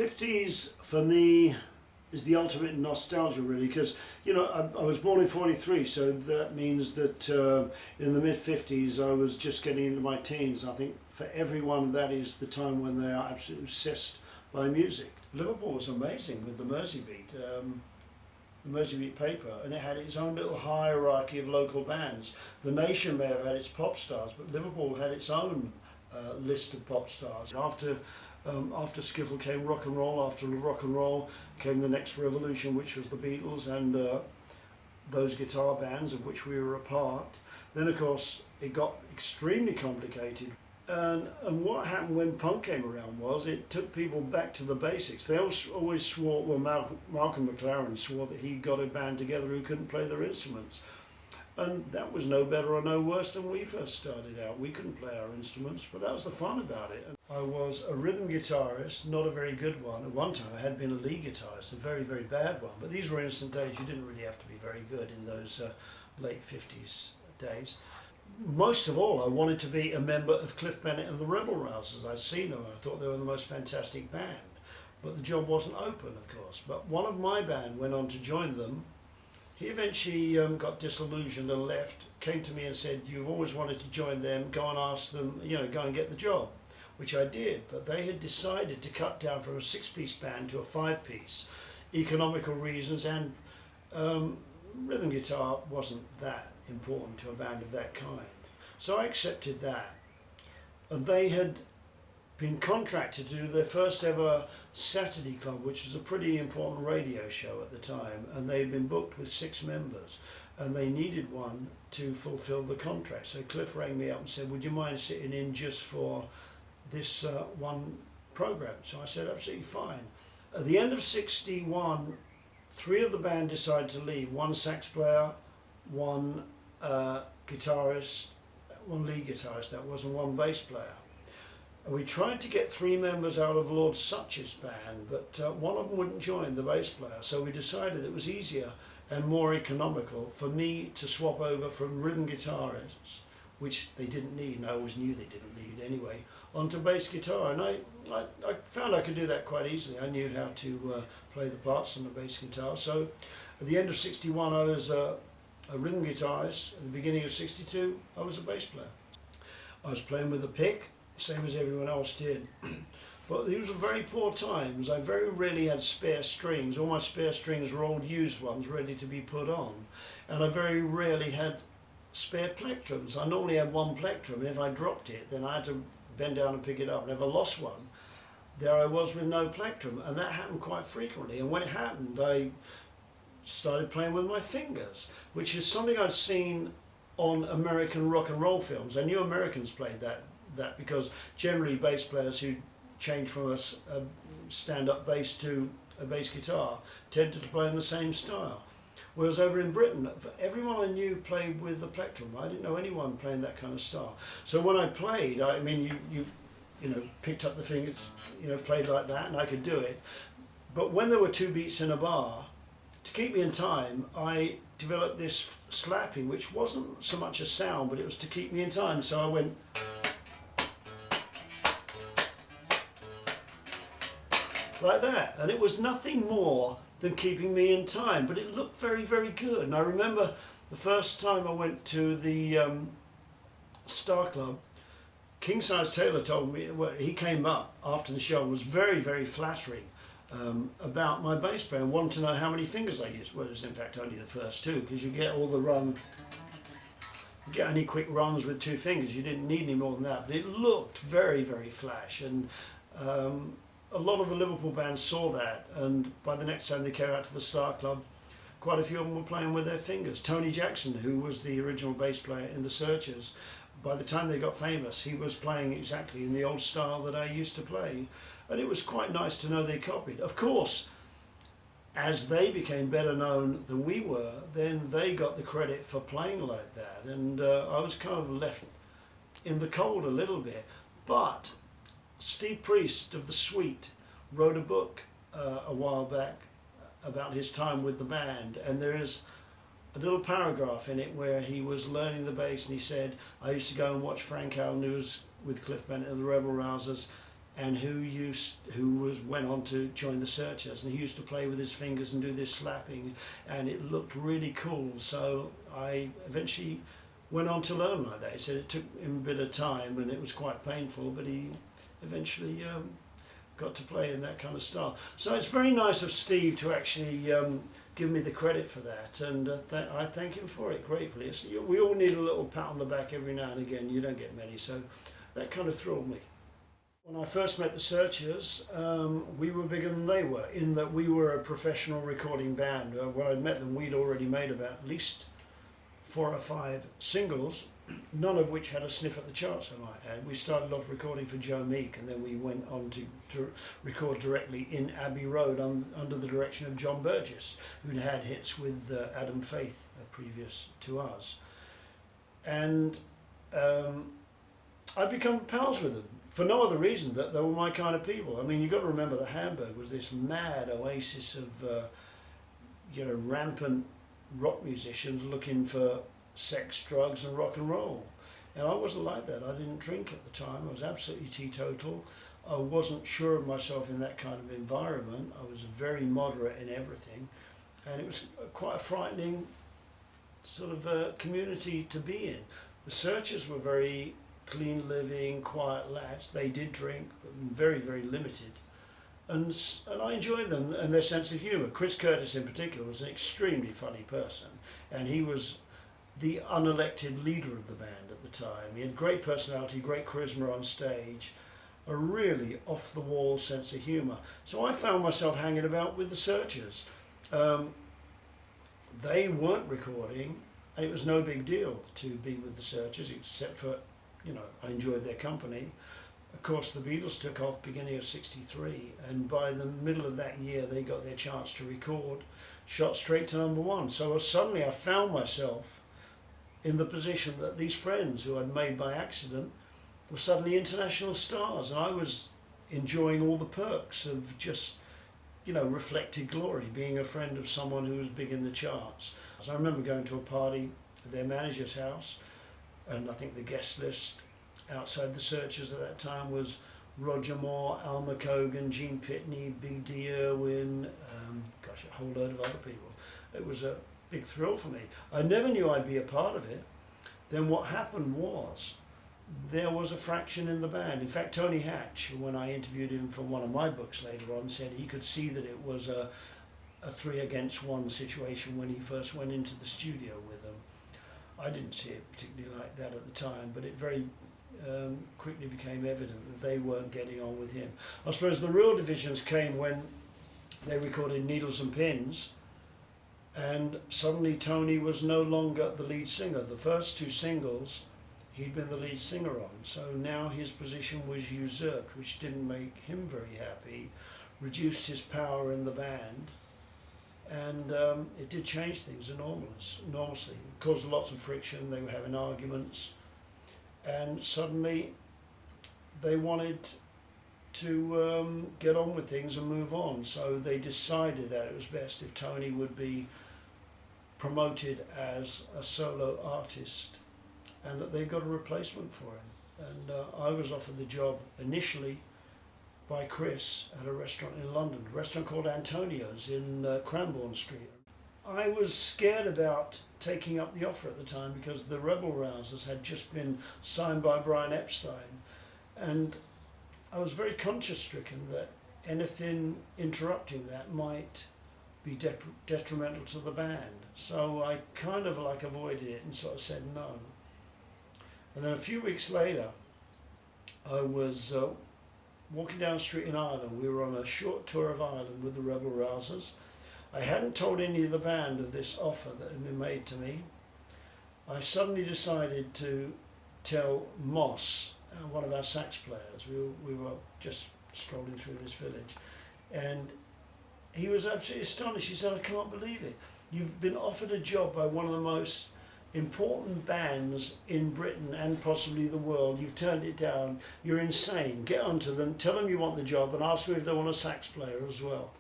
50s for me is the ultimate nostalgia, really, because, you know, I was born in 43, so that means that in the mid-50s I was just getting into my teens. I think for everyone that is the time when they are absolutely obsessed by music. Liverpool was amazing with the Merseybeat paper, and it had its own little hierarchy of local bands. The Nation may have had its pop stars, but Liverpool had its own list of pop stars. After skiffle came rock and roll. After rock and roll came the next revolution, which was the Beatles and those guitar bands of which we were a part. Then of course it got extremely complicated, and what happened when punk came around was it took people back to the basics. They always swore, well, Malcolm McLaren swore that he got a band together who couldn't play their instruments. And that was no better or no worse than when we first started out. We couldn't play our instruments, but that was the fun about it. I was a rhythm guitarist, not a very good one. At one time I had been a lead guitarist, a very, very bad one. But these were innocent days. You didn't really have to be very good in those late 50s days. Most of all, I wanted to be a member of Cliff Bennett and the Rebel Rousers. I'd seen them, I thought they were the most fantastic band. But the job wasn't open, of course. But one of my band went on to join them. He eventually got disillusioned and left, came to me and said, "You've always wanted to join them, go and ask them, you know, go and get the job," which I did. But they had decided to cut down from a 6-piece band to a 5-piece, economical reasons, and rhythm guitar wasn't that important to a band of that kind. So I accepted that. And they had been contracted to do their first ever Saturday Club, which was a pretty important radio show at the time, and they'd been booked with 6 members and they needed one to fulfill the contract. So Cliff rang me up and said, "Would you mind sitting in just for this one program?" So I said, "Absolutely fine." At the end of 61, 3 of the band decided to leave: 1 sax player, 1 guitarist, 1 lead guitarist that was, and 1 bass player. And we tried to get 3 members out of Lord Such's band, but one of them wouldn't join, the bass player. So we decided it was easier and more economical for me to swap over from rhythm guitarists, which they didn't need, and I always knew they didn't need anyway, onto bass guitar. And I found I could do that quite easily. I knew how to play the parts on the bass guitar. So at the end of 61 I was a rhythm guitarist. At the beginning of 62 I was a bass player. I was playing with a pick, same as everyone else did. But these were very poor times. I very rarely had spare strings. All my spare strings were old used ones ready to be put on. And I very rarely had spare plectrums. I normally had 1 plectrum, and if I dropped it, then I had to bend down and pick it up. And if I lost one, there I was with no plectrum. And that happened quite frequently. And when it happened, I started playing with my fingers, which is something I'd seen on American rock and roll films. I knew Americans played that because generally bass players who change from a stand-up bass to a bass guitar tended to play in the same style. Whereas over in Britain, everyone I knew played with the plectrum. I didn't know anyone playing that kind of style. So when I played, I mean, you know, picked up the fingers, you know, played like that, and I could do it. But when there were 2 beats in a bar, to keep me in time, I developed this slapping, which wasn't so much a sound, but it was to keep me in time. So I went like that, and it was nothing more than keeping me in time, but it looked very, very good. And I remember the first time I went to the Star Club, King Size Taylor told me, well, he came up after the show and was very, very flattering about my bass player and wanted to know how many fingers I used. Well, it was in fact only the first 2, because you get all the run, you get only quick runs with 2 fingers. You didn't need any more than that, but it looked very, very flash. And a lot of the Liverpool bands saw that, and by the next time they came out to the Star Club, quite a few of them were playing with their fingers. Tony Jackson, who was the original bass player in the Searchers, by the time they got famous, he was playing exactly in the old style that I used to play. And it was quite nice to know they copied. Of course, as they became better known than we were, then they got the credit for playing like that. And I was kind of left in the cold a little bit. But Steve Priest of The Sweet wrote a book a while back about his time with the band, and there is a little paragraph in it where he was learning the bass, and he said, "I used to go and watch Frank Allen, who was with Cliff Bennett and the Rebel Rousers. and who went on to join the Searchers, and he used to play with his fingers and do this slapping, and it looked really cool. So I eventually went on to learn like that. He said it took him a bit of time and it was quite painful, but he eventually got to play in that kind of style. So it's very nice of Steve to actually give me the credit for that, and I thank him for it gratefully. We all need a little pat on the back every now and again. You don't get many, so that kind of thrilled me. When I first met the Searchers, we were bigger than they were, in that we were a professional recording band. When I met them, we'd already made about at least 4 or 5 singles, none of which had a sniff at the charts, I might add. We started off recording for Joe Meek, and then we went on to record directly in Abbey Road under the direction of John Burgess, who'd had hits with Adam Faith previous to us. And I'd become pals with them for no other reason that they were my kind of people. I mean, you've got to remember that Hamburg was this mad oasis of rampant rock musicians looking for sex, drugs and rock and roll. And I wasn't like that. I didn't drink at the time. I was absolutely teetotal. I wasn't sure of myself in that kind of environment. I was very moderate in everything, and it was quite a frightening sort of community to be in. The Searchers were very clean living, quiet lads. They did drink, but very, very limited. And I enjoyed them and their sense of humour. Chris Curtis in particular was an extremely funny person, and he was the unelected leader of the band at the time. He had great personality, great charisma on stage, a really off-the-wall sense of humour. So I found myself hanging about with the Searchers. They weren't recording, and it was no big deal to be with the Searchers, except for, I enjoyed their company. Of course, the Beatles took off beginning of '63, and by the middle of that year they got their chance to record, shot straight to #1. So suddenly I found myself in the position that these friends who I'd made by accident were suddenly international stars, and I was enjoying all the perks of just, reflected glory, being a friend of someone who was big in the charts. So I remember going to a party at their manager's house, and I think the guest list outside the Searchers at that time was Roger Moore, Al McCogan, Gene Pitney, Big D. Irwin, a whole load of other people. It was a big thrill for me. I never knew I'd be a part of it. Then what happened was, there was a fraction in the band. In fact, Tony Hatch, when I interviewed him for one of my books later on, said he could see that it was a 3-against-1 situation when he first went into the studio with them. I didn't see it particularly like that at the time, but it very quickly became evident that they weren't getting on with him. I suppose the real divisions came when they recorded Needles and Pins, and suddenly Tony was no longer the lead singer. The first 2 singles he'd been the lead singer on, so now his position was usurped, which didn't make him very happy, reduced his power in the band, and it did change things enormously. It caused lots of friction. They were having arguments, and suddenly they wanted to get on with things and move on. So they decided that it was best if Tony would be promoted as a solo artist, and that they got a replacement for him. And I was offered the job initially by Chris at a restaurant in London, a restaurant called Antonio's in Cranbourne Street. I was scared about taking up the offer at the time because the Rebel Rousers had just been signed by Brian Epstein, and I was very conscience-stricken that anything interrupting that might be detrimental to the band. So I kind of avoided it and sort of said no. And then a few weeks later, I was walking down the street in Ireland. We were on a short tour of Ireland with the Rebel Rousers. I hadn't told any of the band of this offer that had been made to me. I suddenly decided to tell Moss, one of our sax players. We were just strolling through this village, and he was absolutely astonished. He said, "I can't believe it. You've been offered a job by one of the most important bands in Britain and possibly the world. You've turned it down. You're insane. Get onto them, tell them you want the job, and ask them if they want a sax player as well."